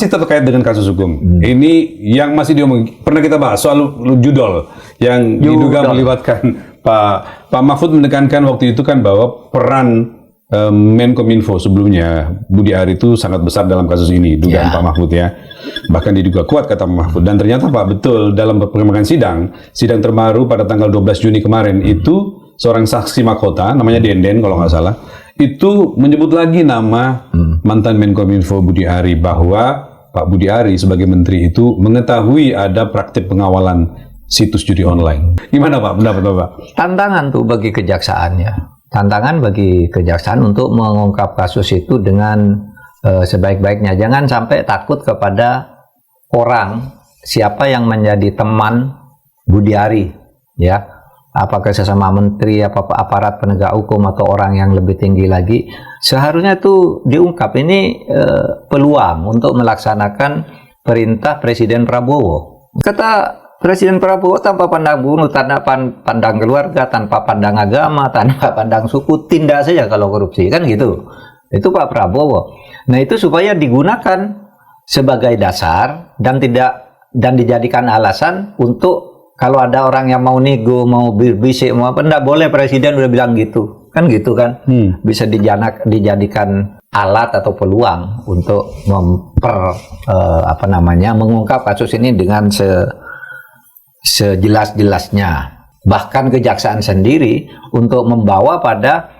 masih terkait dengan kasus hukum. Ini yang masih diomongin, pernah kita bahas soal judol yang diduga melibatkan Pak Mahfud menekankan waktu itu kan bahwa peran Menkominfo sebelumnya Budi Ari itu sangat besar dalam kasus ini, dugaan Pak Mahfud ya. Bahkan diduga kuat kata Pak Mahfud. Dan ternyata Pak betul dalam perkembangan sidang terbaru pada tanggal 12 Juni kemarin itu seorang saksi mahkota namanya Denden kalau nggak salah itu menyebut lagi nama mantan Menkominfo Budi Ari bahwa Pak Budi Ari sebagai menteri itu mengetahui ada praktik pengawalan situs judi online. Gimana Pak pendapat Bapak? Tantangan tuh bagi kejahsaannya. Tantangan bagi kejaksaan untuk mengungkap kasus itu dengan sebaik-baiknya. Jangan sampai takut kepada orang siapa yang menjadi teman Budi Ari, ya. Apakah sesama menteri, apa aparat penegak hukum atau orang yang lebih tinggi lagi, seharusnya itu diungkap. Ini peluang untuk melaksanakan perintah Presiden Prabowo. Kata Presiden Prabowo, tanpa pandang bulu, tanpa pandang keluarga, tanpa pandang agama, tanpa pandang suku, tindak saja kalau korupsi, kan gitu. Itu Pak Prabowo. Nah itu supaya digunakan sebagai dasar dan dijadikan alasan untuk kalau ada orang yang mau nego, mau berbisik, mau apa, enggak boleh presiden udah bilang gitu. Kan gitu kan? Bisa dijadikan alat atau peluang untuk mengungkap kasus ini dengan sejelas-jelasnya. Bahkan kejaksaan sendiri untuk membawa pada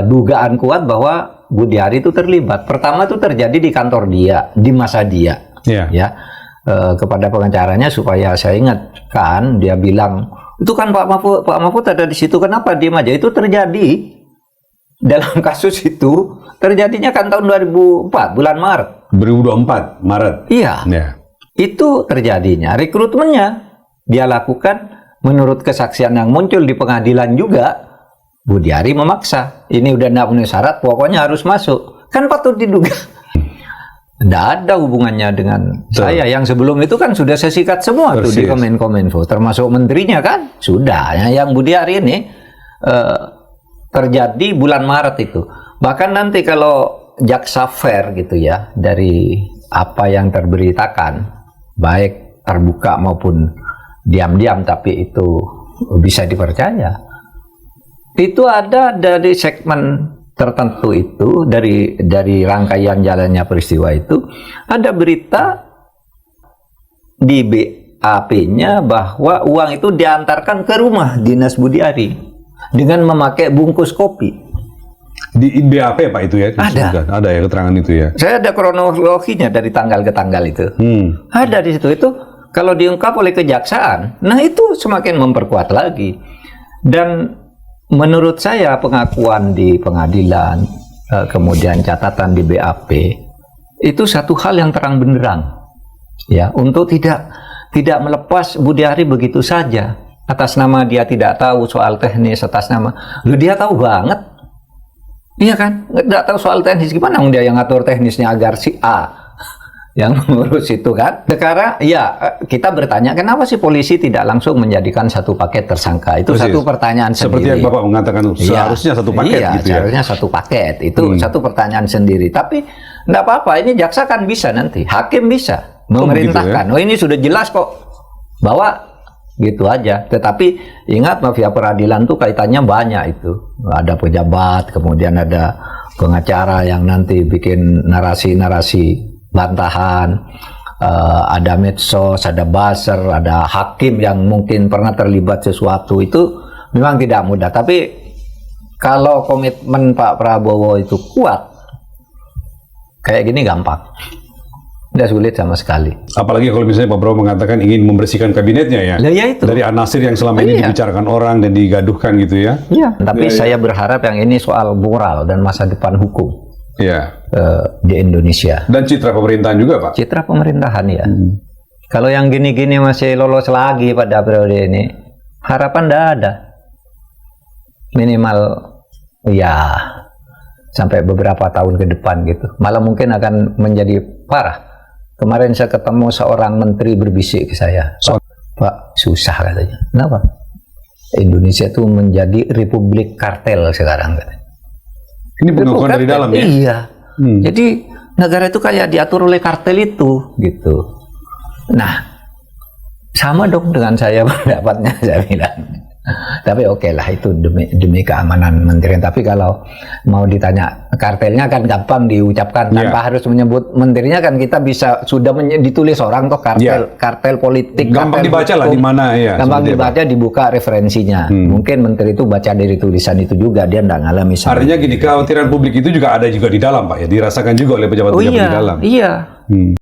dugaan kuat bahwa Budi Ari itu terlibat. Pertama itu terjadi di kantor dia, di masa dia. Ya. Kepada pengacaranya supaya saya ingatkan, dia bilang itu kan Pak Mahfud ada di situ, kenapa diem aja? Itu terjadi dalam kasus itu, terjadinya kan tahun 2004 bulan Maret 2024 Maret. Iya. Itu terjadinya, rekrutmennya dia lakukan menurut kesaksian yang muncul di pengadilan juga. Budi Ari memaksa, ini udah tidak memenuhi syarat, pokoknya harus masuk. Kan patut diduga tidak ada hubungannya dengan saya. Yang sebelum itu kan sudah saya sikat semua tuh di Menkominfo, termasuk menterinya kan sudah. Yang Budi Ari ini terjadi bulan Maret itu. Bahkan nanti kalau jaksa fair gitu ya, dari apa yang terberitakan, baik terbuka maupun diam-diam, tapi itu bisa dipercaya. Itu ada dari segmen tertentu itu, dari rangkaian jalannya peristiwa itu, ada berita di BAP-nya bahwa uang itu diantarkan ke rumah dinas Budi Ari dengan memakai bungkus kopi. Di BAP Pak itu ya? Ada ya keterangan itu ya? Saya ada kronologinya dari tanggal ke tanggal itu. Ada di situ. Itu kalau diungkap oleh kejaksaan, nah itu semakin memperkuat lagi. Dan menurut saya pengakuan di pengadilan, kemudian catatan di BAP, itu satu hal yang terang benderang, ya, untuk tidak melepas Budi Ari begitu saja atas nama dia tidak tahu soal teknis, atas nama dia tahu banget, iya kan, nggak tahu soal teknis, gimana dia yang ngatur teknisnya agar si A yang mengurus itu kan. Sekarang ya kita bertanya, kenapa sih polisi tidak langsung menjadikan satu paket tersangka? Itu satu pertanyaan sendiri. Seperti yang Bapak mengatakan, seharusnya satu paket gitu ya. Seharusnya satu paket. Itu satu pertanyaan sendiri. Tapi enggak apa-apa, ini jaksa kan bisa nanti, hakim bisa memerintahkan. Oh, ini sudah jelas kok bahwa gitu aja. Tetapi ingat, mafia peradilan tuh kaitannya banyak itu. Ada pejabat, kemudian ada pengacara yang nanti bikin narasi-narasi bantahan, ada medsos, ada buzzer, ada hakim yang mungkin pernah terlibat sesuatu. Itu memang tidak mudah. Tapi kalau komitmen Pak Prabowo itu kuat, kayak gini gampang, tidak sulit sama sekali. Apalagi kalau misalnya Pak Prabowo mengatakan ingin membersihkan kabinetnya ya, itu dari anasir yang selama ini dibicarakan orang dan digaduhkan gitu ya. Tapi saya berharap yang ini soal moral dan masa depan hukum. Di Indonesia. Dan citra pemerintahan juga Pak? Citra pemerintahan ya. Kalau yang gini-gini masih lolos lagi pada periode ini, harapan tidak ada. Minimal ya sampai beberapa tahun ke depan gitu. Malah mungkin akan menjadi parah. Kemarin saya ketemu seorang menteri berbisik ke saya, Pak, susah katanya. Kenapa? Indonesia itu menjadi republik kartel sekarang katanya. Ini pengakuan dari dalam ya? Iya. Jadi negara itu kayak diatur oleh kartel itu, gitu. Nah, sama dong dengan saya pendapatnya, saya bilang. Tapi oke lah, itu demi keamanan menteri. Tapi kalau mau ditanya kartelnya kan gampang diucapkan tanpa harus menyebut menterinya, kan kita bisa sudah ditulis orang toh kartel politik. Gampang kartel dibaca lah di mana ya. Gampang dibaca, dibuka referensinya. Mungkin menteri itu baca dari tulisan itu juga, dia nggak ngalami. Artinya gini, kekhawatiran publik itu juga ada juga di dalam, Pak ya, dirasakan juga oleh pejabat-pejabat di dalam. Iya.